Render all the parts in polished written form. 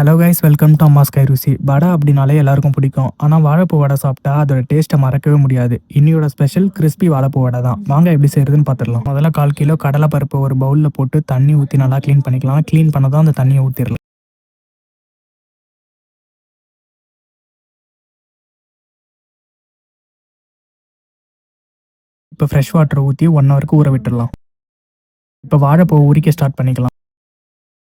Hello guys, welcome to அம்மா sky ருசி. வடை அப்படின்னாலே எல்லாருக்கும் பிடிக்கும். ஆனால் வாழைப்பூ வடை சாப்பிட்டா அதோட டேஸ்ட்டை மறக்கவே முடியாது. இன்னியோட ஸ்பெஷல் கிறிஸ்பி வாழைப்பூ வடை தான். வாங்க எப்படி செய்யறதுன்னு பார்த்துடலாம். முதல்ல 1/4 கிலோ கடலைப்பருப்பு ஒரு பவுலில் போட்டு தண்ணி ஊற்றி நல்லா க்ளீன் பண்ணிக்கலாம். க்ளீன் பண்ணதான் அந்த தண்ணியை ஊற்றிடலாம். இப்போ ஃப்ரெஷ் வாட்டர் ஊற்றி 1 ஹவருக்கு ஊற விட்டுடலாம். இப்போ வாழைப்பூ உரிக்க ஸ்டார்ட் பண்ணிக்கலாம்.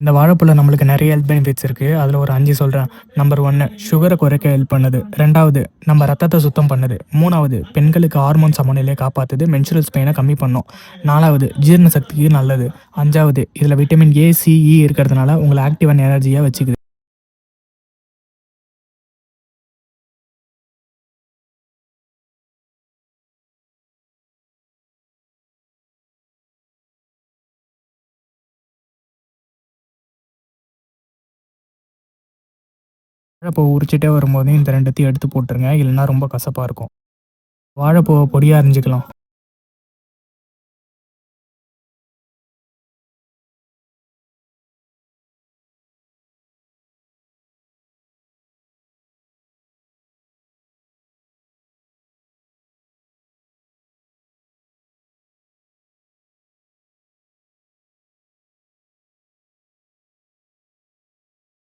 இந்த வாழைப்பூல நம்மளுக்கு நிறைய ஹெல்த் பெனிஃபிட்ஸ் இருக்குது. அதில் ஒரு 5 சொல்கிறேன். நம்பர் 1, சுகரை குறைக்க ஹெல்ப் பண்ணுது. 2வது, நம்ம ரத்தத்தை சுத்தம் பண்ணுது. 3வது, பெண்களுக்கு ஹார்மோன் சமநிலையை காப்பாற்றுது, மென்சுரல்ஸ் பெயினை கம்மி பண்ணும். 4வது, ஜீரண சக்திக்கு நல்லது. 5வது, இதில் விட்டமின் ஏ, சி, இ இருக்கிறதுனால உங்களை ஆக்டிவ் அண்ட் எனர்ஜியாக வச்சுக்குது. வாழைப்பூ உரிச்சிட்டே வரும்போது இந்த ரெண்டுத்தையும் எடுத்து போட்டுருங்க, இல்லைன்னா ரொம்ப கசப்பாக இருக்கும். வாழைப்பூவை பொடியாக அரிஞ்சிக்கலாம்.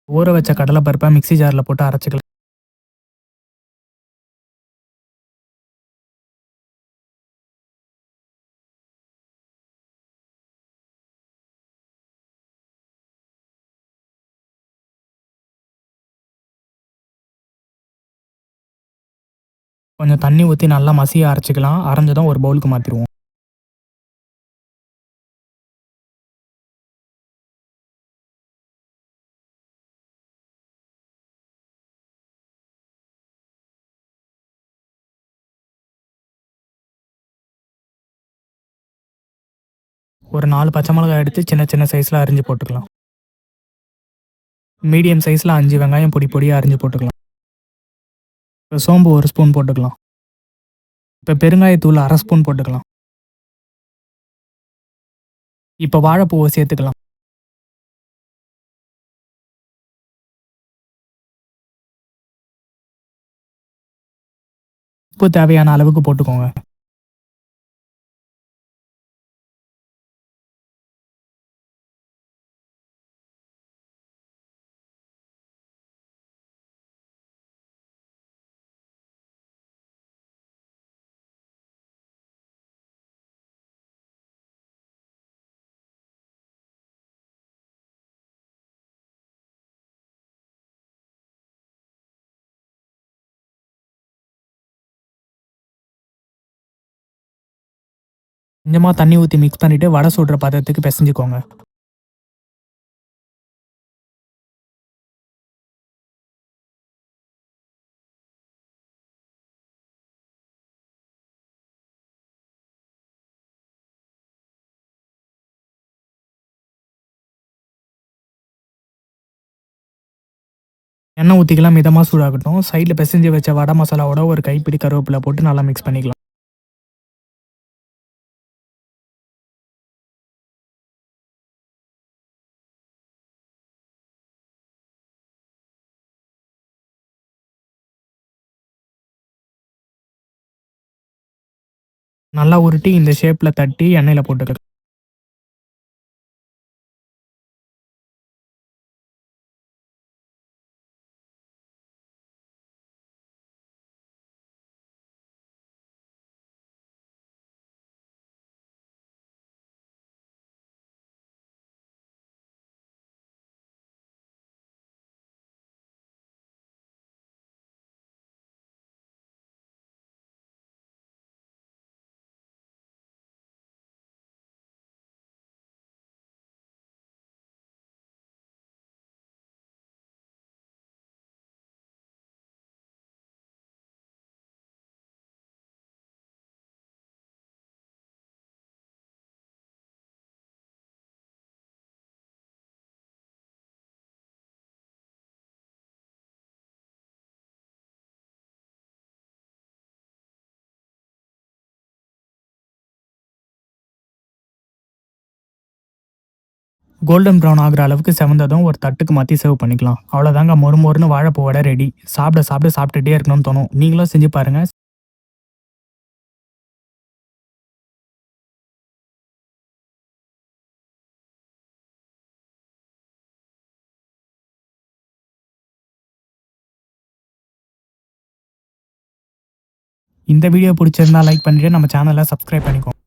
ஊற வச்ச கடலைப்பருப்பை மிக்ஸி ஜாரில் போட்டு அரைச்சிக்கலாம். கொஞ்சம் தண்ணி ஊற்றி நல்லா மசிய அரைச்சிக்கலாம். அரைஞ்சதும் ஒரு பவுலுக்கு மாற்றிடுவோம். ஒரு 4 பச்சை மிளகாய் எடுத்து சின்ன சின்ன சைஸில் அரிஞ்சு போட்டுக்கலாம். மீடியம் சைஸில் 5 வெங்காயம் பொடி பொடியாக அரிஞ்சு போட்டுக்கலாம். இப்போ சோம்பு 1 ஸ்பூன் போட்டுக்கலாம். இப்போ பெருங்காயத்தூள் 1/2 ஸ்பூன் போட்டுக்கலாம். இப்போ வாழைப்பூவை சேர்த்துக்கலாம். உப்பு தேவையான அளவுக்கு போட்டுக்கோங்க. கொஞ்சமாக தண்ணி ஊற்றி மிக்ஸ் பண்ணிவிட்டு வடை சுடுற பதத்துக்கு பிசைஞ்சுக்கோங்க. எண்ணெய் ஊற்றிக்கலாம், மிதமாக சூடாகட்டும். சைடில் பிசைஞ்சு வச்ச வடை மசாலாவோட ஒரு கைப்பிடி கருவேப்பிலை போட்டு நல்லா மிக்ஸ் பண்ணிக்கலாம். நல்லா உருட்டி இந்த ஷேப்பில் தட்டி எண்ணெயில் போட்டுக்கலாம். கோல்டன் ப்ரௌன் ஆகுற அளவுக்கு செவந்ததும் ஒரு தட்டுக்கு மாற்றி சர்வ் பண்ணிக்கலாம். அவ்வளோதாங்க, மொறு மொறுன்னு வாழைப்பூ வடை ரெடி. சாப்பிட்டுட்டே இருக்கணும்னு தோணும். நீங்களும் செஞ்சு பாருங்க. இந்த வீடியோ பிடிச்சிருந்தா லைக் பண்ணிட்டு நம்ம சேனலை சப்ஸ்கிரைப் பண்ணிக்கோங்க.